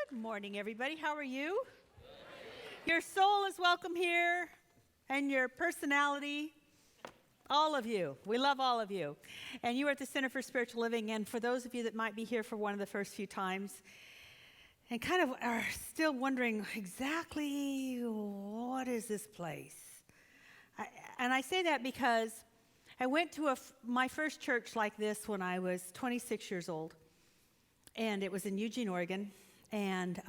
Good morning, everybody. How are you? Your soul is welcome here, and your personality, all of you. We love all of you. And you are at the Center for Spiritual Living, and for those of you that might be here for one of the first few times and kind of are still wondering exactly what is this place? And I say that because I went to my first church like this when I was 26 years old, and it was in Eugene, Oregon. And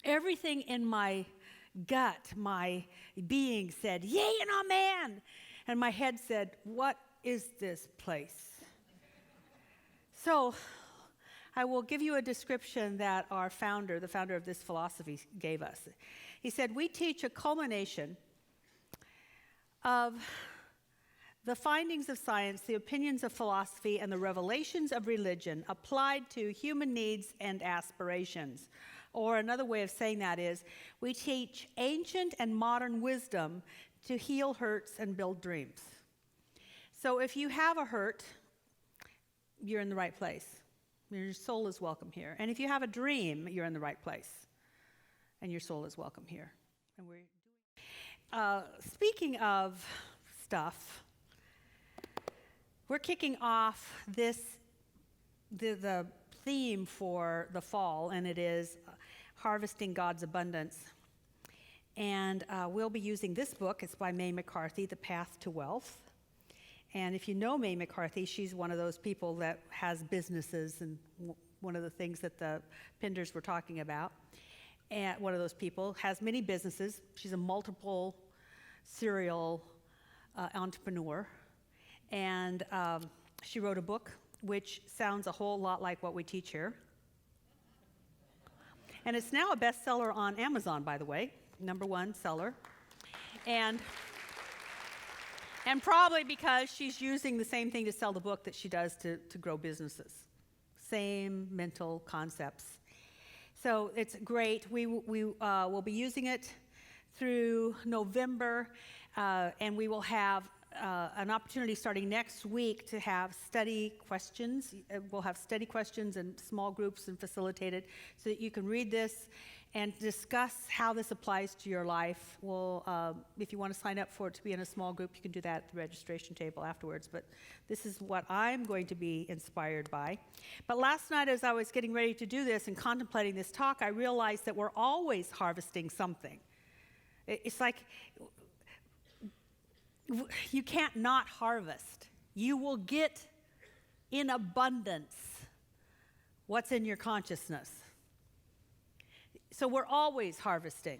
everything in my gut, my being said, yay and amen. And my head said, what is this place? So I will give you a description that our founder, the founder of this philosophy, gave us. He said, we teach a culmination of the findings of science, the opinions of philosophy, and the revelations of religion applied to human needs and aspirations. Or another way of saying that is, we teach ancient and modern wisdom to heal hurts and build dreams. So if you have a hurt, you're in the right place. Your soul is welcome here. And if you have a dream, you're in the right place. And your soul is welcome here. And we're speaking of stuff, we're kicking off the theme for the fall, and it is Harvesting God's Abundance. And we'll be using this book. It's by Mae McCarthy, The Path to Wealth. And if you know Mae McCarthy, she's one of those people that has businesses, and one of the things that the Pinders were talking about. And one of those people has many businesses. She's a multiple serial entrepreneur. And she wrote a book which sounds a whole lot like what we teach here. And it's now a bestseller on Amazon, by the way, #1 seller. And probably because she's using the same thing to sell the book that she does to grow businesses. Same mental concepts. So it's great. We will be using it through November, and we will have an opportunity starting next week to have study questions. We'll have study questions in small groups and facilitated so that you can read this and discuss how this applies to your life. Well, if you want to sign up for it to be in a small group, you can do that at the registration table afterwards. But this is what I'm going to be inspired by. But last night, as I was getting ready to do this and contemplating this talk, I realized that we're always harvesting something. It's like you can't not harvest. You will get in abundance what's in your consciousness. So we're always harvesting.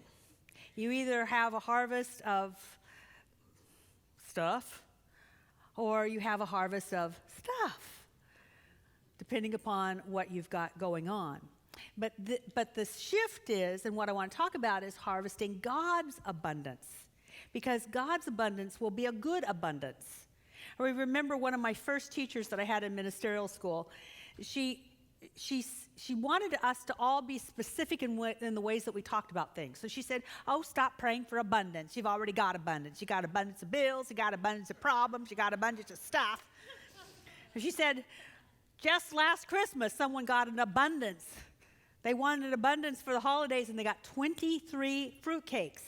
You either have a harvest of stuff, or you have a harvest of stuff, depending upon what you've got going on. But the shift is, and what I want to talk about is harvesting God's abundance. Because God's abundance will be a good abundance. I remember one of my first teachers that I had in ministerial school, she wanted us to all be specific in the ways that we talked about things. So she said, oh, stop praying for abundance. You've already got abundance. You got abundance of bills. You got abundance of problems. You got abundance of stuff. And she said, just last Christmas, someone got an abundance. They wanted an abundance for the holidays, and they got 23 fruitcakes.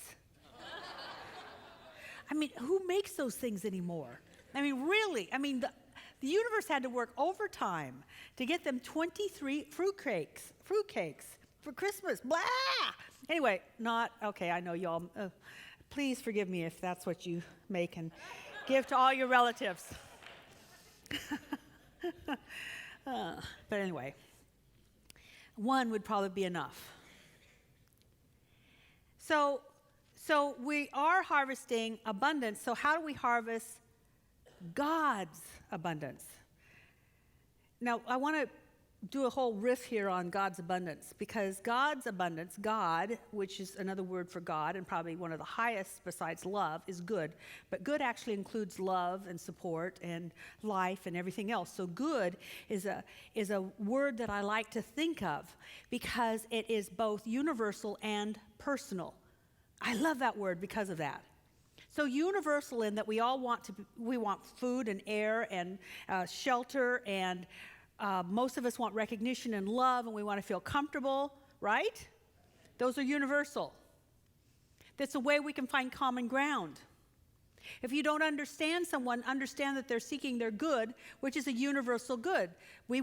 I mean, who makes those things anymore? I mean, really, the universe had to work overtime to get them 23 fruitcakes for Christmas. Blah! Anyway, okay, I know y'all, please forgive me if that's what you make and give to all your relatives. But anyway, one would probably be enough. So we are harvesting abundance. So how do we harvest God's abundance? Now, I want to do a whole riff here on God's abundance, because God's abundance, God, which is another word for God and probably one of the highest besides love, is good. But good actually includes love and support and life and everything else. So good is a word that I like to think of because it is both universal and personal. I love that word because of that. So universal in that we all want food and air and shelter and Most of us want recognition and love, and we want to feel comfortable, right? Those are universal. That's a way we can find common ground. If you don't understand someone, understand that they're seeking their good, which is a universal good. We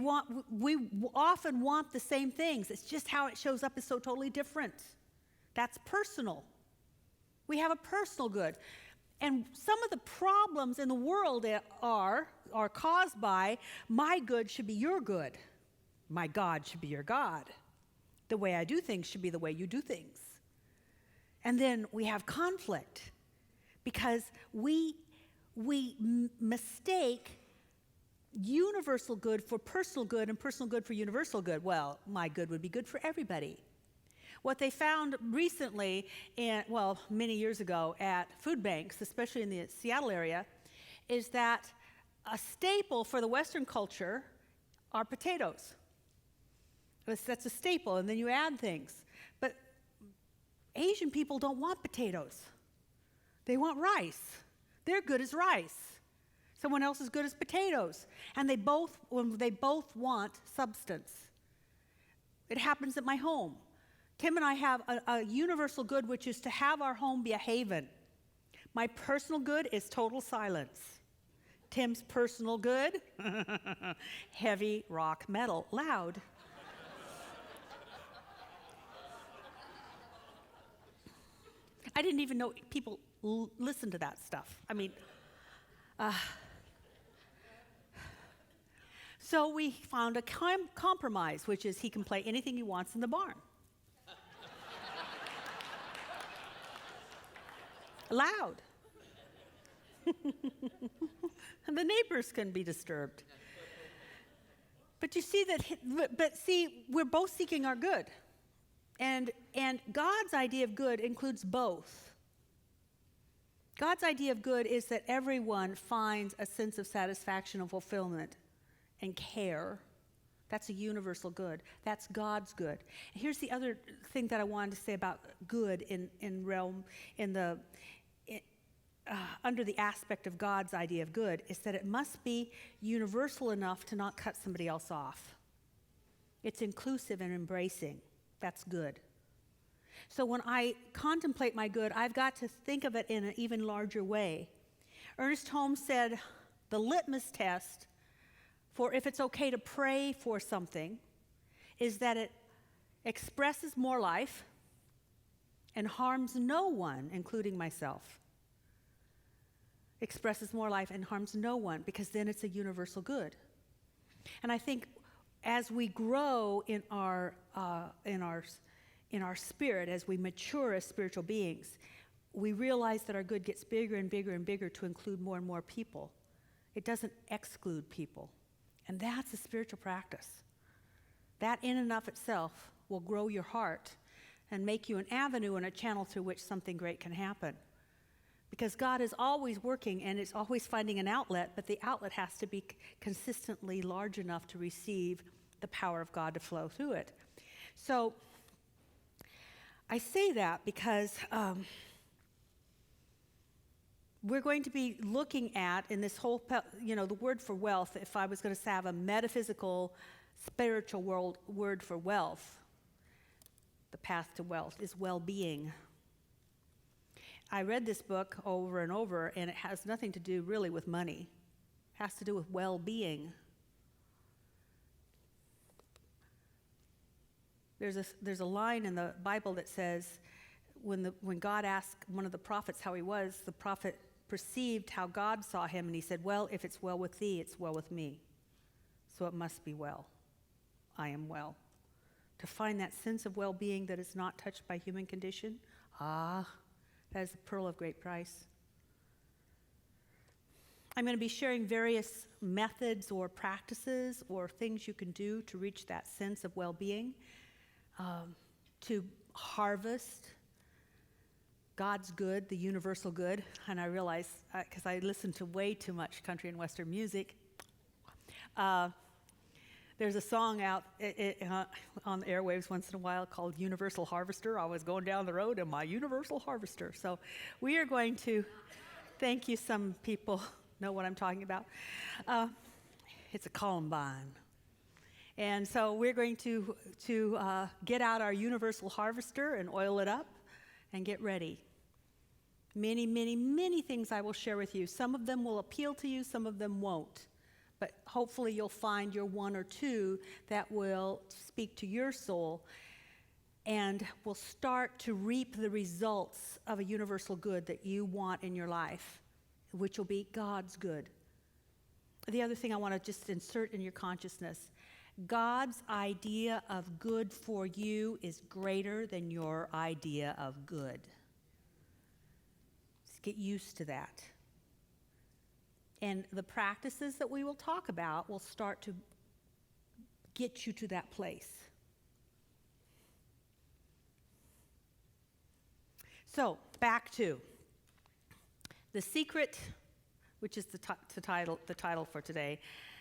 often want the same things. It's just how it shows up is so totally different. That's personal. We have a personal good. And some of the problems in the world are caused by my good should be your good. My God should be your God. The way I do things should be the way you do things. And then we have conflict because we mistake universal good for personal good and personal good for universal good. Well, my good would be good for everybody. What they found recently, many years ago at food banks, especially in the Seattle area, is that a staple for the Western culture are potatoes. That's a staple, and then you add things. But Asian people don't want potatoes. They want rice. Their good is rice. Someone else's good is potatoes. And they both want substance. It happens at my home. Tim and I have a universal good, which is to have our home be a haven. My personal good is total silence. Tim's personal good, heavy rock metal, loud. I didn't even know people listen to that stuff. I mean, so we found a compromise, which is he can play anything he wants in the barn. Loud. And the neighbors can be disturbed. But you see we're both seeking our good. And God's idea of good includes both. God's idea of good is that everyone finds a sense of satisfaction and fulfillment and care. That's a universal good. That's God's good. And here's the other thing that I wanted to say about good under the aspect of God's idea of good is that it must be universal enough to not cut somebody else off. It's inclusive and embracing. That's good. So when I contemplate my good, I've got to think of it in an even larger way. Ernest Holmes said the litmus test for if it's okay to pray for something is that it expresses more life and harms no one, including myself. Expresses more life and harms no one, because then it's a universal good. And I think as we grow in our spirit, as we mature as spiritual beings, we realize that our good gets bigger and bigger and bigger to include more and more people. It doesn't exclude people. And that's a spiritual practice. That in and of itself will grow your heart and make you an avenue and a channel through which something great can happen. Because God is always working and it's always finding an outlet, but the outlet has to be consistently large enough to receive the power of God to flow through it. So I say that because we're going to be looking at, in this whole, the word for wealth, if I was going to have a metaphysical, spiritual word for wealth, the path to wealth is well-being. I read this book over and over, and it has nothing to do really with money. It has to do with well-being. There's a line in the Bible that says, when God asked one of the prophets how he was, the prophet perceived how God saw him, and he said, well, if it's well with thee, it's well with me. So it must be well. I am well. To find that sense of well-being that is not touched by human condition, that is a pearl of great price. I'm going to be sharing various methods or practices or things you can do to reach that sense of well-being, to harvest God's good, the universal good. And I realize, because I listen to way too much country and Western music, there's a song out on the airwaves once in a while called Universal Harvester. I was going down the road in my Universal Harvester. So we are going to, thank you, some people know what I'm talking about. It's a Columbine. And so we're going to get out our universal harvester and oil it up and get ready. Many, many, many things I will share with you. Some of them will appeal to you, some of them won't. But hopefully you'll find your one or two that will speak to your soul and will start to reap the results of a universal good that you want in your life, which will be God's good. The other thing I want to just insert in your consciousness, God's idea of good for you is greater than your idea of good. Just get used to that. And the practices that we will talk about will start to get you to that place. So, back to the secret, which is the title for today,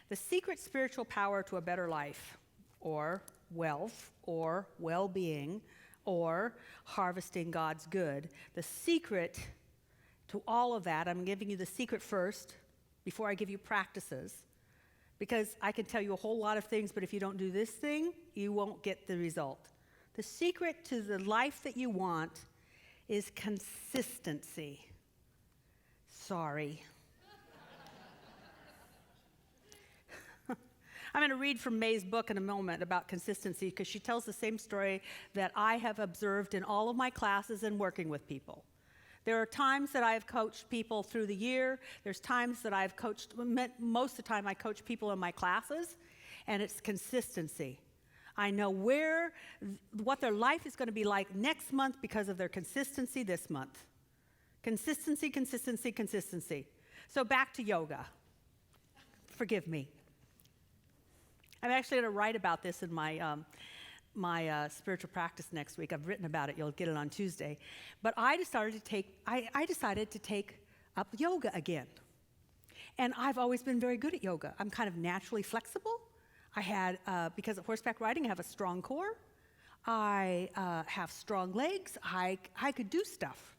the secret spiritual power to a better life, or wealth, or well-being, or harvesting God's good. The secret to all of that, I'm giving you the secret first, before I give you practices, because I can tell you a whole lot of things, but if you don't do this thing, you won't get the result. The secret to the life that you want is consistency. Sorry. I'm going to read from May's book in a moment about consistency, because she tells the same story that I have observed in all of my classes and working with people. There are times that I've coached people through the year. There's times that I've coached, most of the time I coach people in my classes, and it's consistency. I know what their life is going to be like next month because of their consistency this month. Consistency, consistency, consistency. So back to yoga. Forgive me. I'm actually going to write about this in my spiritual practice next week. I've written about it. You'll get it on Tuesday. But I decided to take up yoga again. And I've always been very good at yoga. I'm kind of naturally flexible. Because of horseback riding, I have a strong core. I have strong legs. I could do stuff.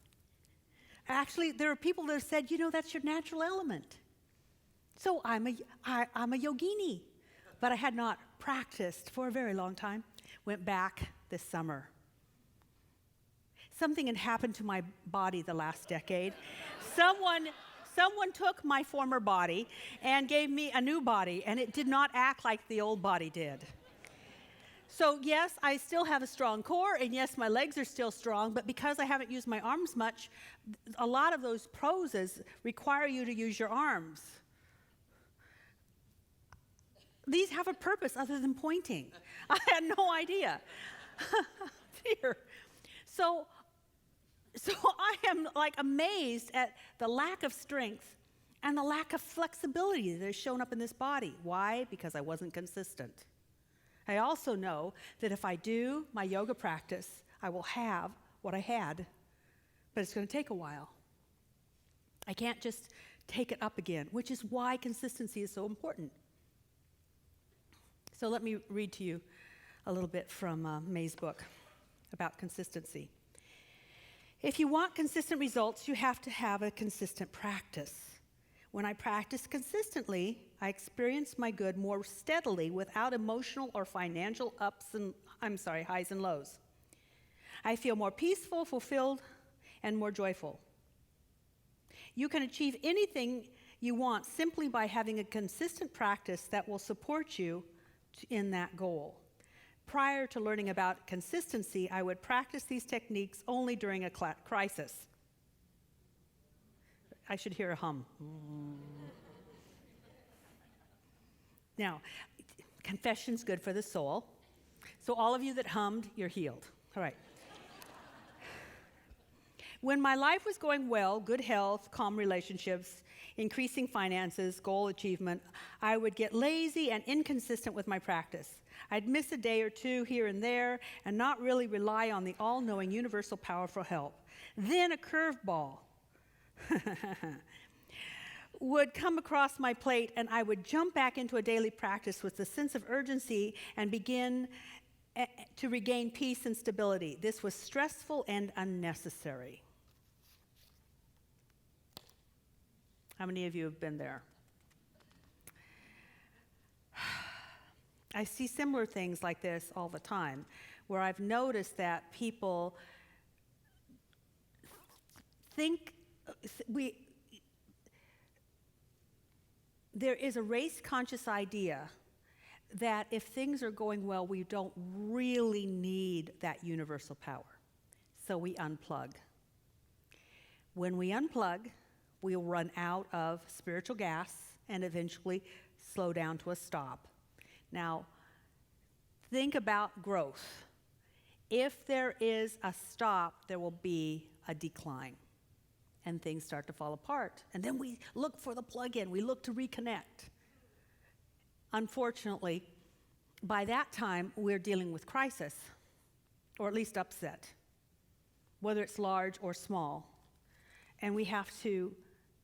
Actually, there are people that have said, that's your natural element. So I'm a yogini. But I had not practiced for a very long time. Went back this summer. Something had happened to my body the last decade. Someone took my former body and gave me a new body, and it did not act like the old body did. So yes, I still have a strong core, and yes, my legs are still strong, but because I haven't used my arms much, a lot of those poses require you to use your arms. These have a purpose other than pointing. I had no idea. Dear. So I am amazed at the lack of strength and the lack of flexibility that has shown up in this body. Why? Because I wasn't consistent. I also know that if I do my yoga practice, I will have what I had, but it's going to take a while. I can't just take it up again, which is why consistency is so important. So let me read to you a little bit from May's book about consistency. If you want consistent results, you have to have a consistent practice. When I practice consistently, I experience my good more steadily without emotional or financial highs and lows. I feel more peaceful, fulfilled, and more joyful. You can achieve anything you want simply by having a consistent practice that will support you in that goal. Prior to learning about consistency, I would practice these techniques only during a crisis. I should hear a hum. Now, confession's good for the soul. So all of you that hummed, you're healed. All right. When my life was going well, good health, calm relationships, increasing finances, goal achievement, I would get lazy and inconsistent with my practice. I'd miss a day or two here and there and not really rely on the all-knowing universal power for help. Then a curveball would come across my plate, and I would jump back into a daily practice with a sense of urgency and begin to regain peace and stability. This was stressful and unnecessary. How many of you have been there? I see similar things like this all the time, where I've noticed that people think there is a race-conscious idea that if things are going well, we don't really need that universal power. So we unplug. When we unplug, we'll run out of spiritual gas and eventually slow down to a stop. Now, think about growth. If there is a stop, there will be a decline, and things start to fall apart. And then we look for the plug-in. We look to reconnect. Unfortunately, by that time, we're dealing with crisis, or at least upset, whether it's large or small. And we have to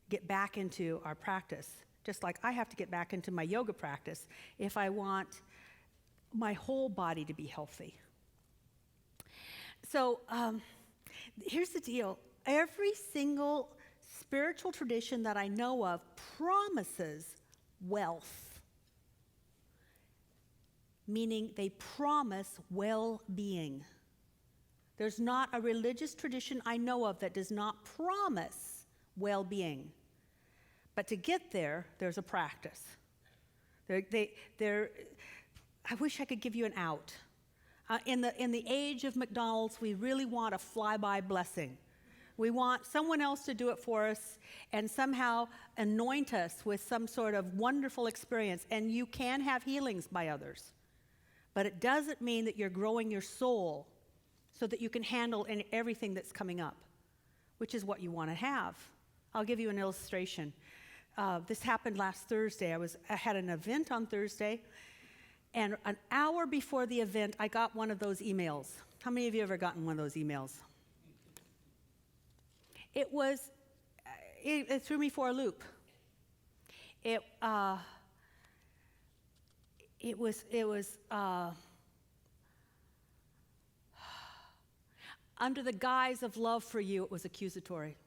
get back into our practice, just like I have to get back into my yoga practice if I want my whole body to be healthy. So here's the deal. Every single spiritual tradition that I know of promises wealth, meaning they promise well-being. There's not a religious tradition I know of that does not promise well-being. But to get there, there's a practice. I wish I could give you an out. In the age of McDonald's, we really want a fly-by blessing. We want someone else to do it for us and somehow anoint us with some sort of wonderful experience. And you can have healings by others. But it doesn't mean that you're growing your soul so that you can handle everything that's coming up, which is what you want to have. I'll give you an illustration. This happened last Thursday. I had an event on Thursday, and an hour before the event, I got one of those emails. How many of you have ever gotten one of those emails? It threw me for a loop. It was under the guise of love for you, it was accusatory.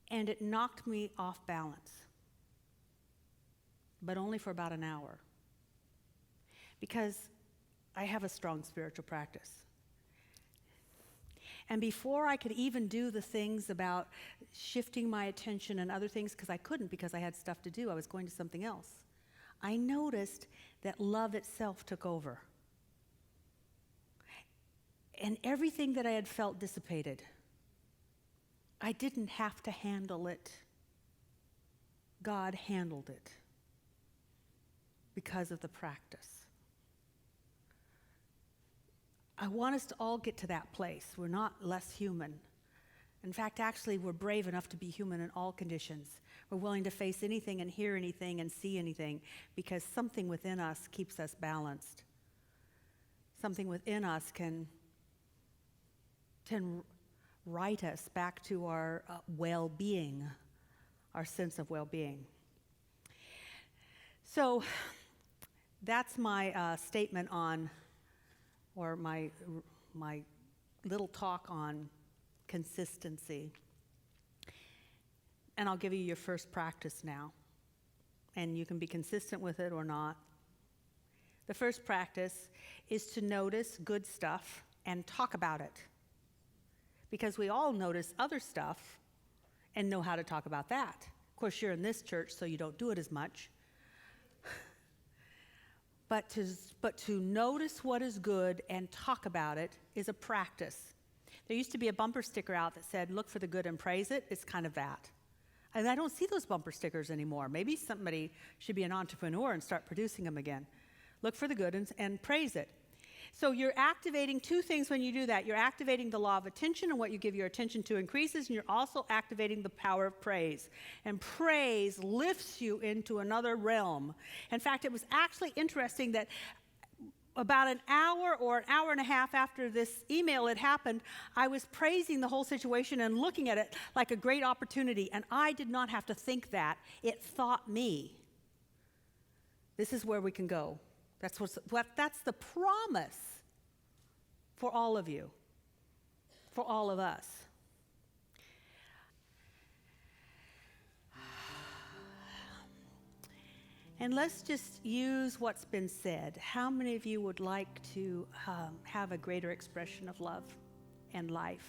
And it knocked me off balance, but only for about an hour, because I have a strong spiritual practice. And before I could even do the things about shifting my attention and other things, because I couldn't because I had stuff to do, I was going to something else, I noticed that love itself took over. And everything that I had felt dissipated. I didn't have to handle it. God handled it because of the practice. I want us to all get to that place. We're not less human. In fact, actually, we're brave enough to be human in all conditions. We're willing to face anything and hear anything and see anything because something within us keeps us balanced. Something within us can right us back to our well-being, our sense of well-being. So that's my statement on, or my little talk on consistency. And I'll give you your first practice now. And you can be consistent with it or not. The first practice is to notice good stuff and talk about it. Because we all notice other stuff and know how to talk about that. Of course, you're in this church, so you don't do it as much. But to notice what is good and talk about it is a practice. There used to be a bumper sticker out that said, "Look for the good and praise it." It's kind of that. And I don't see those bumper stickers anymore. Maybe somebody should be an entrepreneur and start producing them again. Look for the good and praise it. So you're activating two things when you do that. You're activating the law of attention, and what you give your attention to increases, and you're also activating the power of praise. And praise lifts you into another realm. In fact, it was actually interesting that about an hour or an hour and a half after this email had happened, I was praising the whole situation and looking at it like a great opportunity, and I did not have to think that. It thought me. This is where we can go. That's the promise for all of you, for all of us. And let's just use what's been said. How many of you would like to have a greater expression of love and life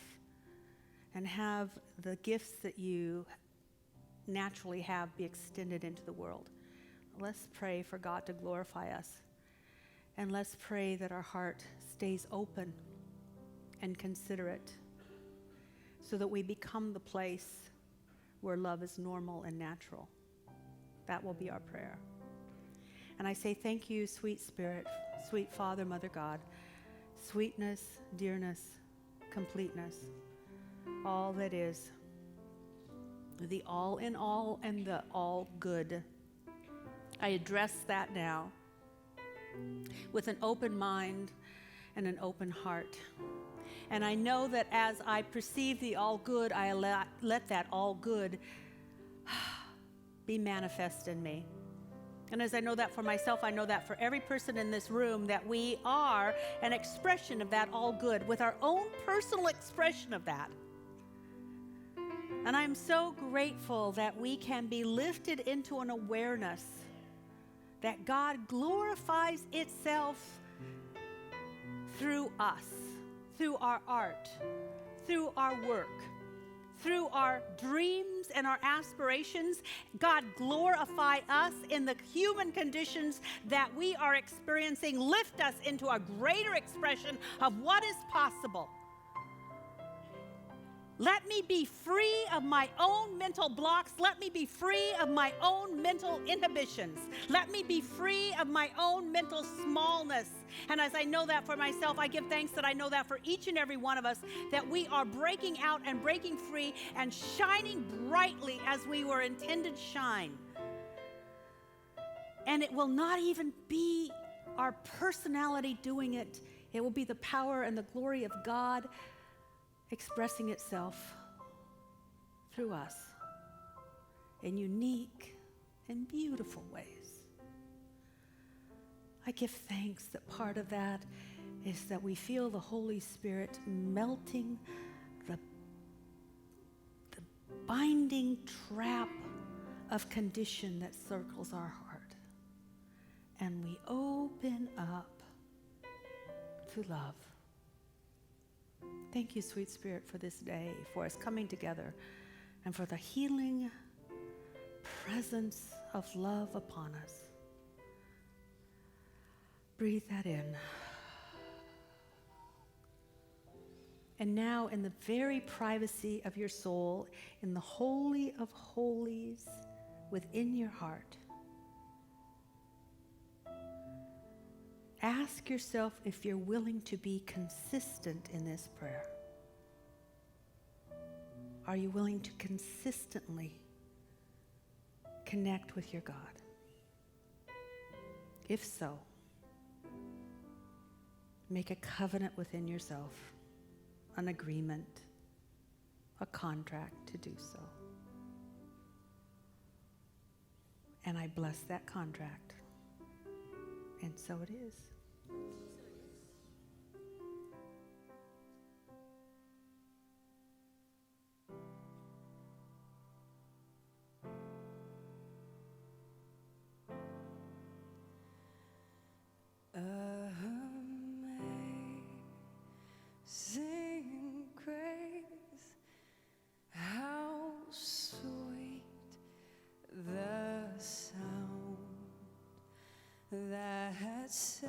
and have the gifts that you naturally have be extended into the world? Let's pray for God to glorify us. And let's pray that our heart stays open and considerate so that we become the place where love is normal and natural. That will be our prayer. And I say thank you, sweet Spirit, sweet Father, Mother God, sweetness, dearness, completeness, all that is, the all in all and the all good. I address that now with an open mind and an open heart. And I know that as I perceive the all good, I let that all good be manifest in me. And as I know that for myself, I know that for every person in this room, that we are an expression of that all good with our own personal expression of that. And I'm so grateful that we can be lifted into an awareness that God glorifies itself through us, through our art, through our work, through our dreams and our aspirations. God glorify us in the human conditions that we are experiencing. Lift us into a greater expression of what is possible. Let me be free of my own mental blocks. Let me be free of my own mental inhibitions. Let me be free of my own mental smallness. And as I know that for myself, I give thanks that I know that for each and every one of us, that we are breaking out and breaking free and shining brightly as we were intended to shine. And it will not even be our personality doing it. It will be the power and the glory of God expressing itself through us in unique and beautiful ways. I give thanks that part of that is that we feel the Holy Spirit melting the binding trap of condition that circles our heart. And we open up to love. Thank you, sweet Spirit, for this day, for us coming together, and for the healing presence of love upon us. Breathe that in. And now, in the very privacy of your soul, in the Holy of Holies within your heart, ask yourself if you're willing to be consistent in this prayer. Are you willing to consistently connect with your God? If so, make a covenant within yourself, an agreement, a contract to do so. And I bless that contract. And so it is. Amazing grace, how sweet the sound that saved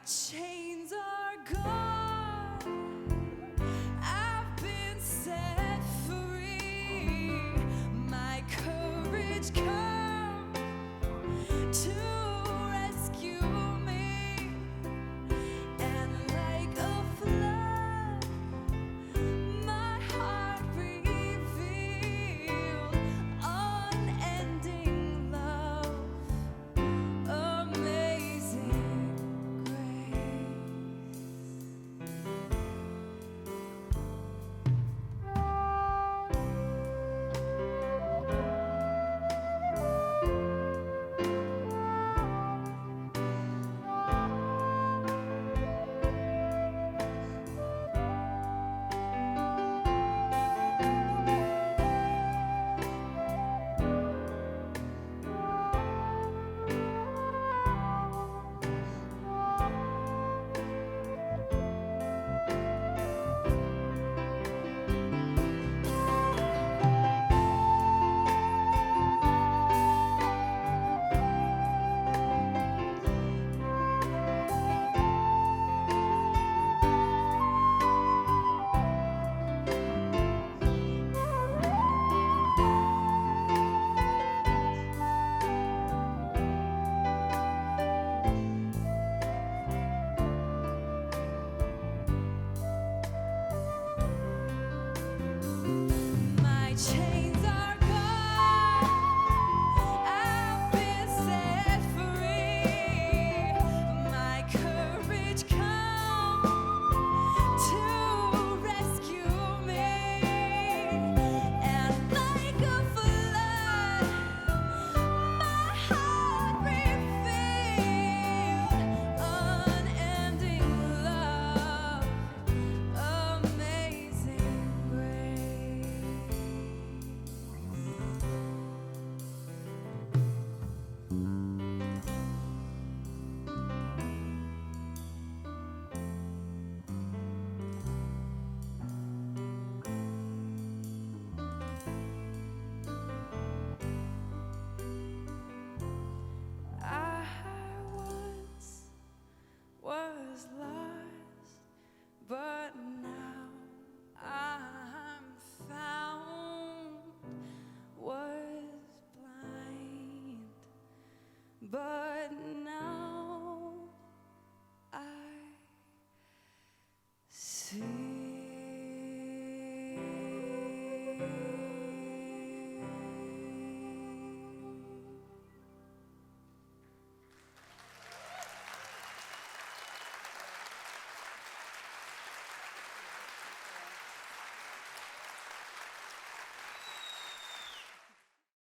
chains are gone. I've been set free. My courage comes to rescue me. And like a flood, my heart revealed unending love, amazing grace. My